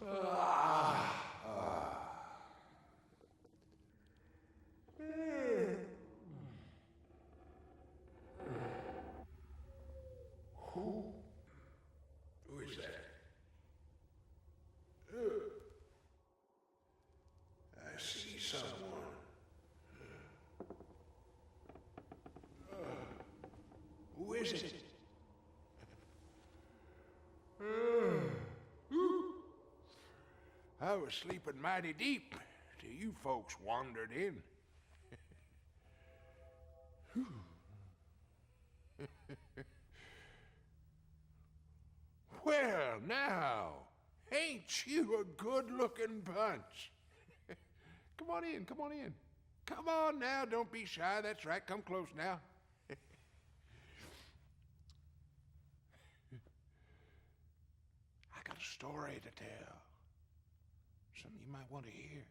Who is that? I see someone. Who is it? I was sleeping mighty deep till you folks wandered in. Well, now, ain't you a good-looking bunch? Come on in, come on in. Come on now, don't be shy, that's right, come close now. I got a story to tell. Something you might want to hear.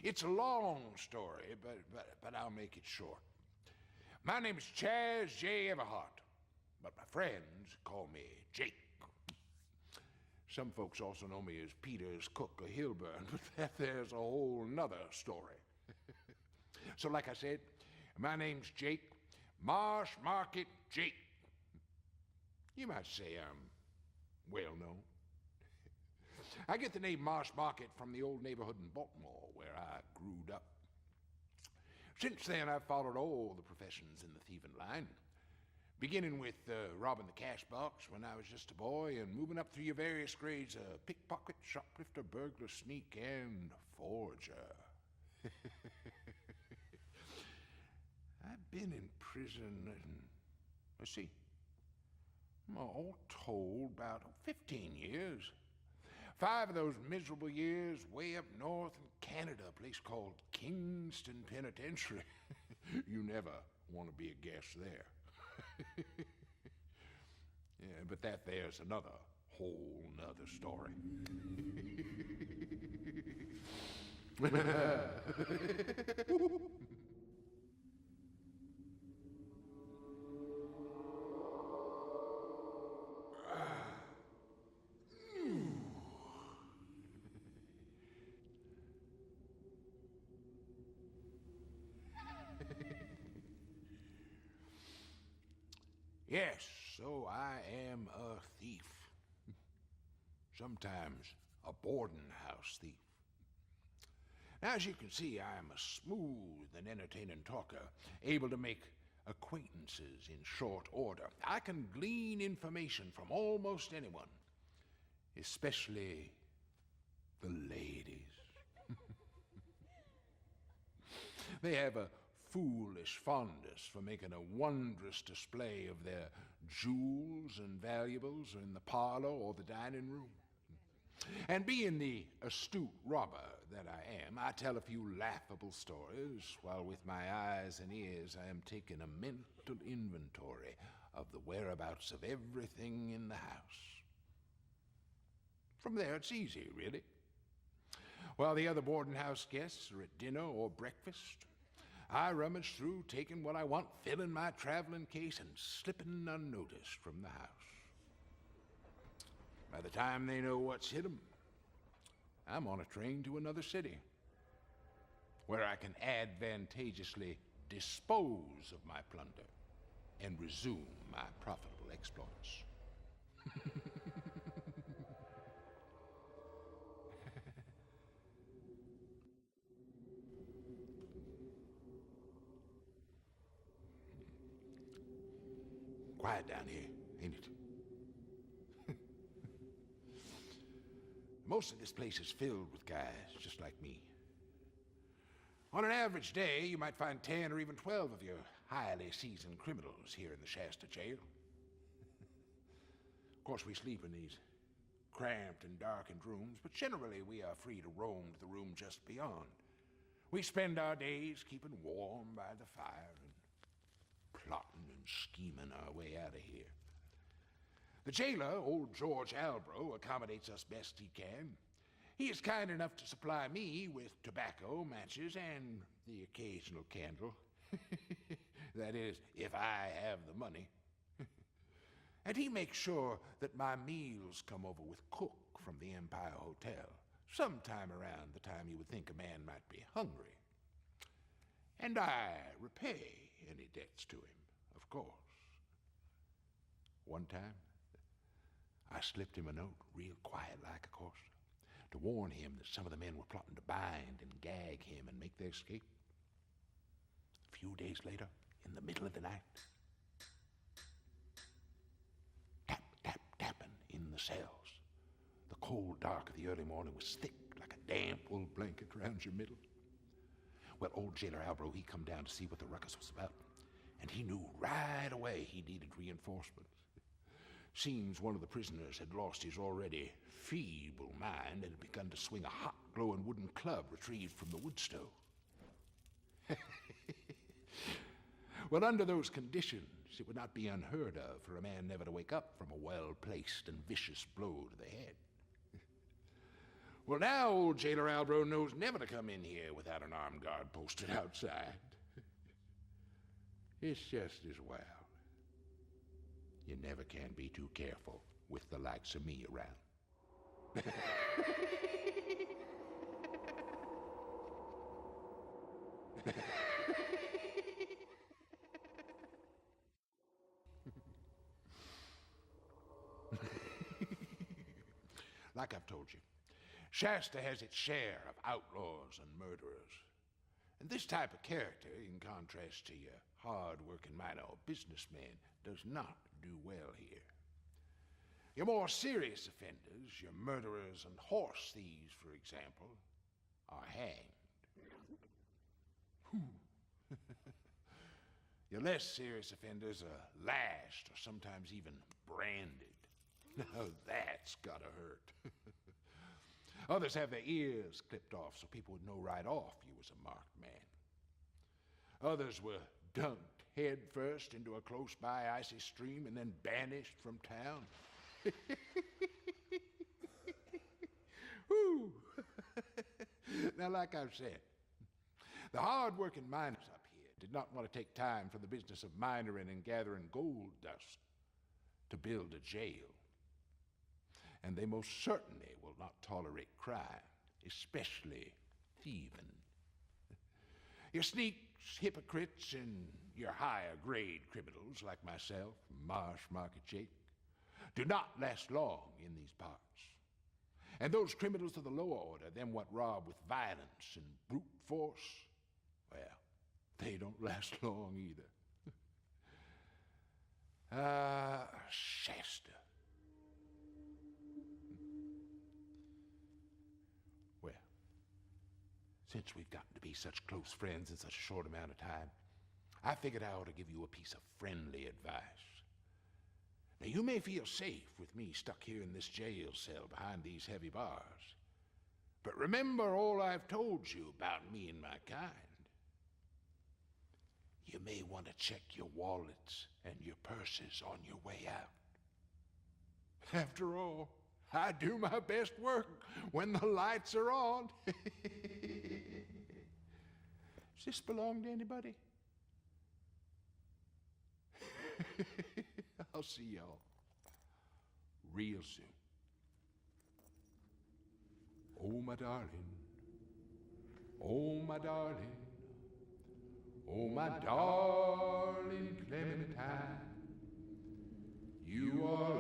It's a long story, but I'll make it short. My name is Chaz J. Everhart, but my friends call me Jake. Some folks also know me as Peter's Cook of Hillburn, but there's a whole nother story. So like I said, my name's Jake, Marsh Market Jake. You might say I'm well known. I get the name Marsh Market from the old neighborhood in Baltimore where I grew up. Since then, I've followed all the professions in the thieving line, beginning with robbing the cash box when I was just a boy and moving up through your various grades of pickpocket, shoplifter, burglar, sneak, and forger. I've been in prison, and let's see, all told, about 15 years. 5 of those miserable years way up north in Canada, a place called Kingston Penitentiary. You never want to be a guest there. Yeah, but there's another whole nother story. Yes, so I am a thief. Sometimes a boarding house thief. Now, as you can see, I am a smooth and entertaining talker, able to make acquaintances in short order. I can glean information from almost anyone, especially the ladies. They have a foolish fondness for making a wondrous display of their jewels and valuables in the parlor or the dining room. And being the astute robber that I am, I tell a few laughable stories, while with my eyes and ears I am taking a mental inventory of the whereabouts of everything in the house. From there it's easy, really. While the other boarding house guests are at dinner or breakfast, I rummage through, taking what I want, filling my traveling case, and slipping unnoticed from the house. By the time they know what's hit 'em, I'm on a train to another city, where I can advantageously dispose of my plunder and resume my profitable exploits. Quiet down here, ain't it? Most of this place is filled with guys just like me. On an average day, you might find 10 or even 12 of your highly seasoned criminals here in the Shasta Jail. Of course, we sleep in these cramped and darkened rooms, but generally we are free to roam to the room just beyond. We spend our days keeping warm by the fire and plotting and scheming our way out of here. The jailer, old George Albro, accommodates us best he can. He is kind enough to supply me with tobacco, matches, and the occasional candle. That is, if I have the money. And he makes sure that my meals come over with cook from the Empire Hotel, sometime around the time you would think a man might be hungry. And I repay any debts to him, of course. One time, I slipped him a note, real quiet like, of course, to warn him that some of the men were plotting to bind and gag him and make their escape. A few days later, in the middle of the night, tap, tap, tapping in the cells. The cold dark of the early morning was thick like a damp wool blanket around your middle. Well, old jailer Albro, he come down to see what the ruckus was about, and he knew right away he needed reinforcements. Seems one of the prisoners had lost his already feeble mind and had begun to swing a hot, glowing wooden club retrieved from the wood stove. Well, under those conditions, it would not be unheard of for a man never to wake up from a well-placed and vicious blow to the head. Well, now old jailer Albro knows never to come in here without an armed guard posted outside. It's just as well. You never can be too careful with the likes of me around. Like I've told you, Shasta has its share of outlaws and murderers. And this type of character, in contrast to your hard-working miner or businessman, does not do well here. Your more serious offenders, your murderers and horse thieves, for example, are hanged. Your less serious offenders are lashed or sometimes even branded. Now that's gotta hurt. Others have their ears clipped off so people would know right off you was a marked man. Others were dunked head first into a close-by icy stream and then banished from town. Whew. Now, like I've said, the hard-working miners up here did not want to take time for the business of mining and gathering gold dust to build a jail. And they most certainly will not tolerate crime, especially thieving. Your sneaks, hypocrites, and your higher-grade criminals like myself, Marsh Market Jake, do not last long in these parts. And those criminals of the lower order, them what rob with violence and brute force, well, they don't last long either. Shasta. Well, since we've gotten to be such close friends in such a short amount of time, I figured I ought to give you a piece of friendly advice. Now, you may feel safe with me stuck here in this jail cell behind these heavy bars, but remember all I've told you about me and my kind. You may want to check your wallets and your purses on your way out. After all, I do my best work when the lights are on. Does this belong to anybody? I'll see y'all real soon. Oh, my darling. Oh, my darling. Oh, my darling Clementine. You are